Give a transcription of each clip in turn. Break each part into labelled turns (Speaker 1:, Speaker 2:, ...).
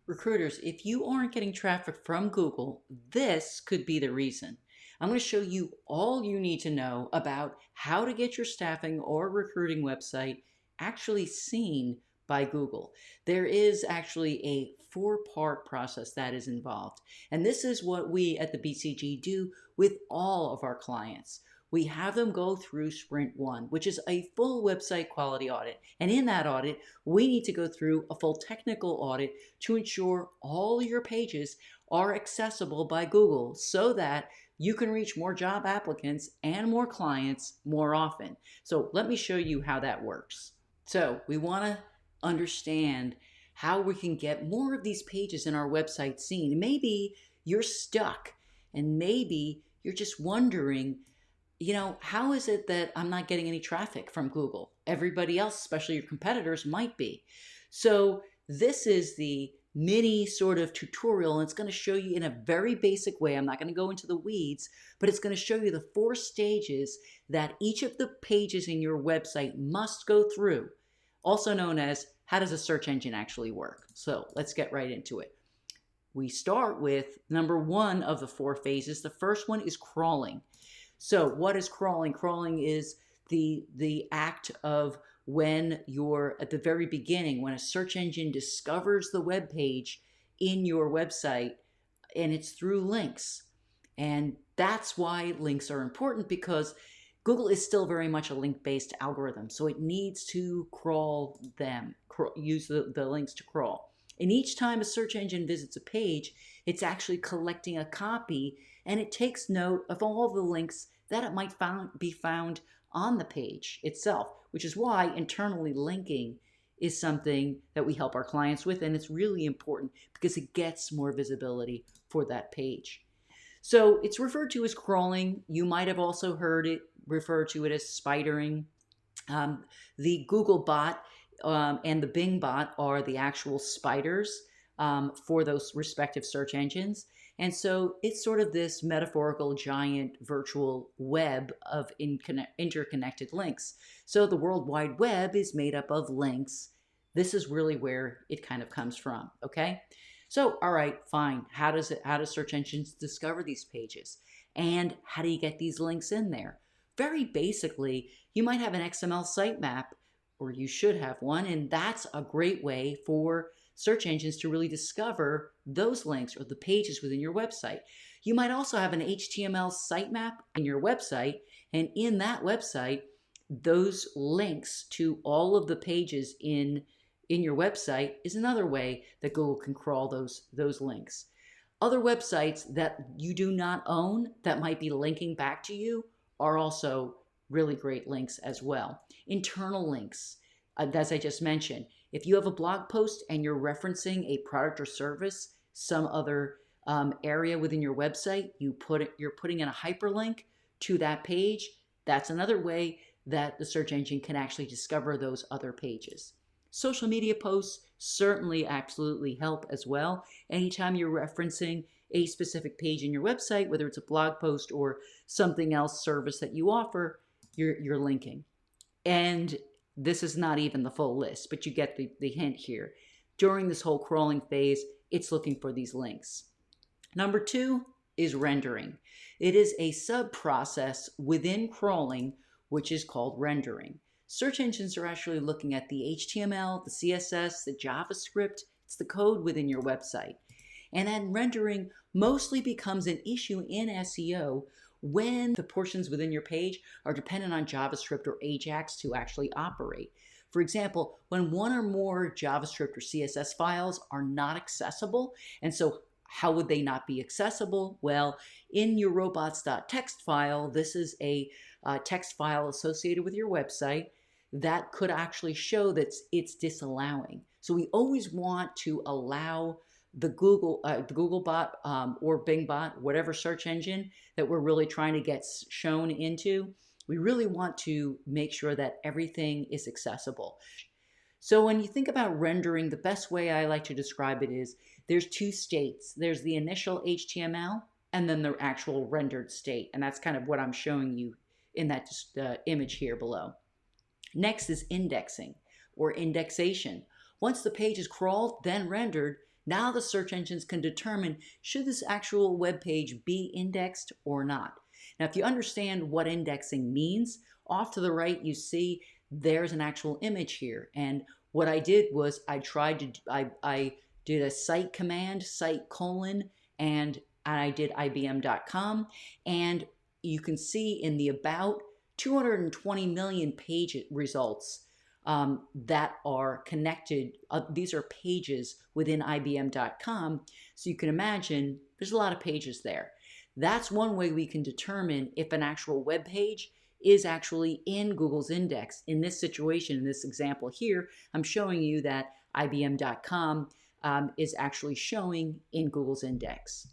Speaker 1: Recruiters, if you aren't getting traffic from Google, this could be the reason. I'm going to show you all you need to know about how to get your staffing or recruiting website actually seen by Google. There is actually a four-part process that is involved. And this is what we at the BCG do with all of our clients. We have them go through Sprint 1, which is a full website quality audit. And in that audit, we need to go through a full technical audit to ensure all your pages are accessible by Google so that you can reach more job applicants and more clients more often. So let me show you how that works. So we want to understand how we can get more of these pages in our website seen. Maybe you're stuck and maybe you're just wondering, how is it that I'm not getting any traffic from Google? Everybody else, especially your competitors, might be. So this is the mini sort of tutorial, and it's going to show you in a very basic way. I'm not going to go into the weeds, but it's going to show you the 4 stages that each of the pages in your website must go through, also known as how does a search engine actually work. So let's get right into it. We start with number 1 of the 4 phases. The first one is crawling. So what is crawling? Crawling is the act of when you're at the very beginning, when a search engine discovers the web page in your website, and it's through links. And that's why links are important, because Google is still very much a link-based algorithm. So it needs to crawl them, use the links to crawl. And each time a search engine visits a page, it's actually collecting a copy, and it takes note of all the links that it might be found on the page itself, which is why internally linking is something that we help our clients with, and it's really important because it gets more visibility for that page. So it's referred to as crawling. You might have also heard it referred to it as spidering. The Google bot and the Bing bot are the actual spiders for those respective search engines. And so it's sort of this metaphorical giant virtual web of interconnected links. So the World Wide Web is made up of links. This is really where it kind of comes from, okay? So, all right, fine. How do search engines discover these pages? And how do you get these links in there? Very basically, you might have an XML sitemap, or you should have one, and that's a great way for search engines to really discover those links or the pages within your website. You might also have an HTML sitemap in your website, and in that website, those links to all of the pages in your website is another way that Google can crawl those links. Other websites that you do not own that might be linking back to you are also really great links as well. Internal links, as I just mentioned. If you have a blog post and you're referencing a product or service, some other area within your website, you're putting in a hyperlink to that page. That's another way that the search engine can actually discover those other pages. Social media posts certainly absolutely help as well. Anytime you're referencing a specific page in your website, whether it's a blog post or something else service that you offer, you're linking. And this is not even the full list, but you get the hint here. During this whole crawling phase, it's looking for these links. Number 2 is rendering. It is a sub-process within crawling, which is called rendering. Search engines are actually looking at the HTML, the CSS, the JavaScript. It's the code within your website. And then rendering mostly becomes an issue in SEO when the portions within your page are dependent on JavaScript or Ajax to actually operate. For example, when one or more JavaScript or CSS files are not accessible, and so how would they not be accessible? Well, in your robots.txt file, this is a text file associated with your website that could actually show that it's disallowing. So we always want to allow the Google bot or Bing bot, whatever search engine that we're really trying to get shown into, we really want to make sure that everything is accessible. So when you think about rendering, the best way I like to describe it is there's 2 states. There's the initial HTML and then the actual rendered state. And that's kind of what I'm showing you in that image here below. Next is indexing or indexation. Once the page is crawled, then rendered, Now the search engines can determine should this actual web page be indexed or not. Now, if you understand what indexing means, off to the right you see there's an actual image here. And what I did was I did a cite command, cite colon, and I did IBM.com. And you can see in the about 220 million page results that are connected. These are pages within IBM.com. So you can imagine there's a lot of pages there. That's one way we can determine if an actual web page is actually in Google's index. In this situation, in this example here, I'm showing you that IBM.com is actually showing in Google's index.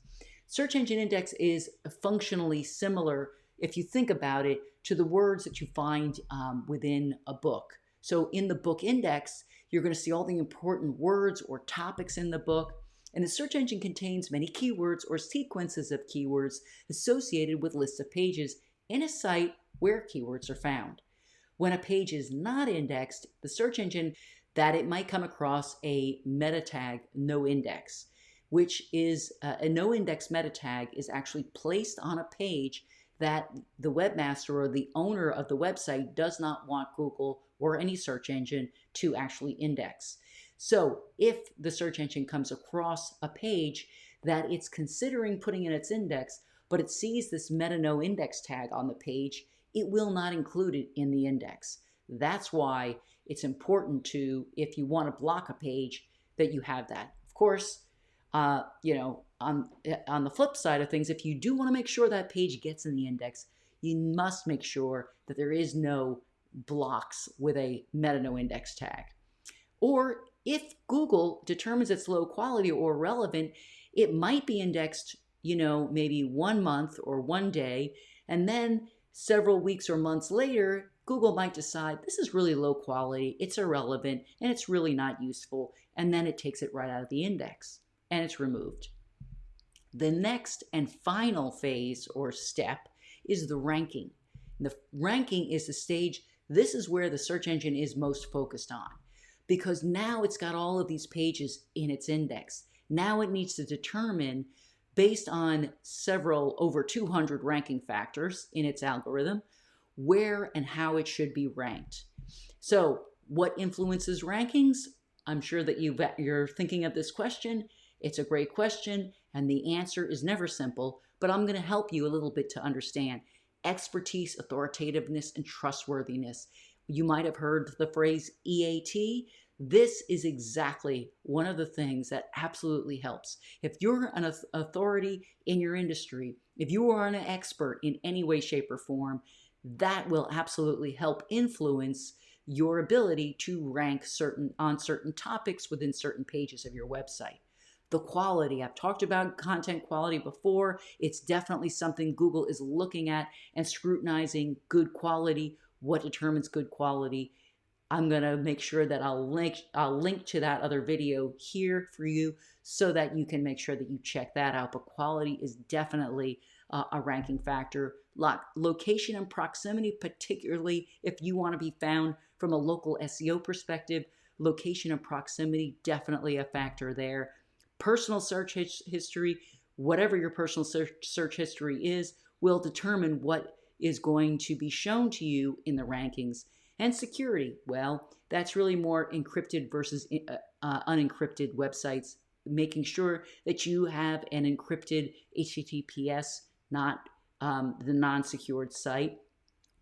Speaker 1: Search engine index is functionally similar, if you think about it, to the words that you find within a book. So in the book index, you're going to see all the important words or topics in the book. And the search engine contains many keywords or sequences of keywords associated with lists of pages in a site where keywords are found. When a page is not indexed, the search engine that it might come across a meta tag no index, which is a no index meta tag is actually placed on a page that the webmaster or the owner of the website does not want Google or any search engine to actually index. So if the search engine comes across a page that it's considering putting in its index, but it sees this meta no index tag on the page, it will not include it in the index. That's why it's important to, if you want to block a page, that you have that. Of course, on the flip side of things, if you do want to make sure that page gets in the index, you must make sure that there is no blocks with a meta no index tag. Or if Google determines it's low quality or relevant, it might be indexed, maybe 1 month or 1 day, and then several weeks or months later, Google might decide this is really low quality, it's irrelevant, and it's really not useful, and then it takes it right out of the index and it's removed. The next and final phase or step is the ranking. The ranking is the stage. This is where the search engine is most focused on, because now it's got all of these pages in its index. Now it needs to determine, based on over 200 ranking factors in its algorithm, where and how it should be ranked. So what influences rankings? I'm sure that you're thinking of this question. It's a great question, and the answer is never simple, but I'm going to help you a little bit to understand. Expertise, authoritativeness, and trustworthiness. You might have heard the phrase EAT. This is exactly one of the things that absolutely helps. If you're an authority in your industry, if you are an expert in any way, shape, or form, that will absolutely help influence your ability to rank on certain topics within certain pages of your website. The quality, I've talked about content quality before. It's definitely something Google is looking at and scrutinizing. Good quality. What determines good quality? I'm going to make sure that I'll link to that other video here for you so that you can make sure that you check that out. But quality is definitely a ranking factor. Location and proximity, particularly if you want to be found from a local SEO perspective, location and proximity, definitely a factor there. Personal search history, whatever your personal search history is, will determine what is going to be shown to you in the rankings. And security, well, that's really more encrypted versus unencrypted websites, making sure that you have an encrypted HTTPS, not the non-secured site,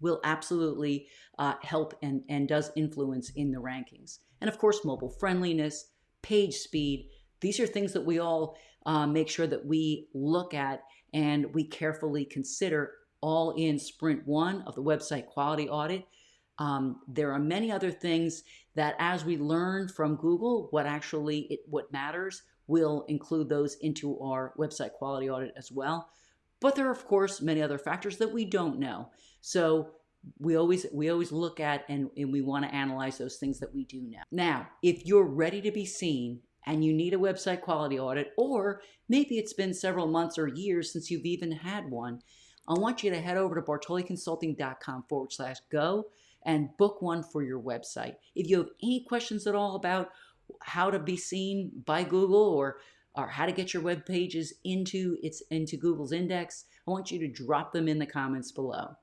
Speaker 1: will absolutely help and does influence in the rankings. And of course, mobile friendliness, page speed. These are things that we all make sure that we look at and we carefully consider all in Sprint 1 of the website quality audit. There are many other things that, as we learn from Google what matters, we'll include those into our website quality audit as well. But there are, of course, many other factors that we don't know. So we always look at and we want to analyze those things that we do know. Now, if you're ready to be seen and you need a website quality audit, or maybe it's been several months or years since you've even had one, I want you to head over to bartoliconsulting.com/go and book one for your website. If you have any questions at all about how to be seen by Google, or how to get your web pages into Google's index, I want you to drop them in the comments below.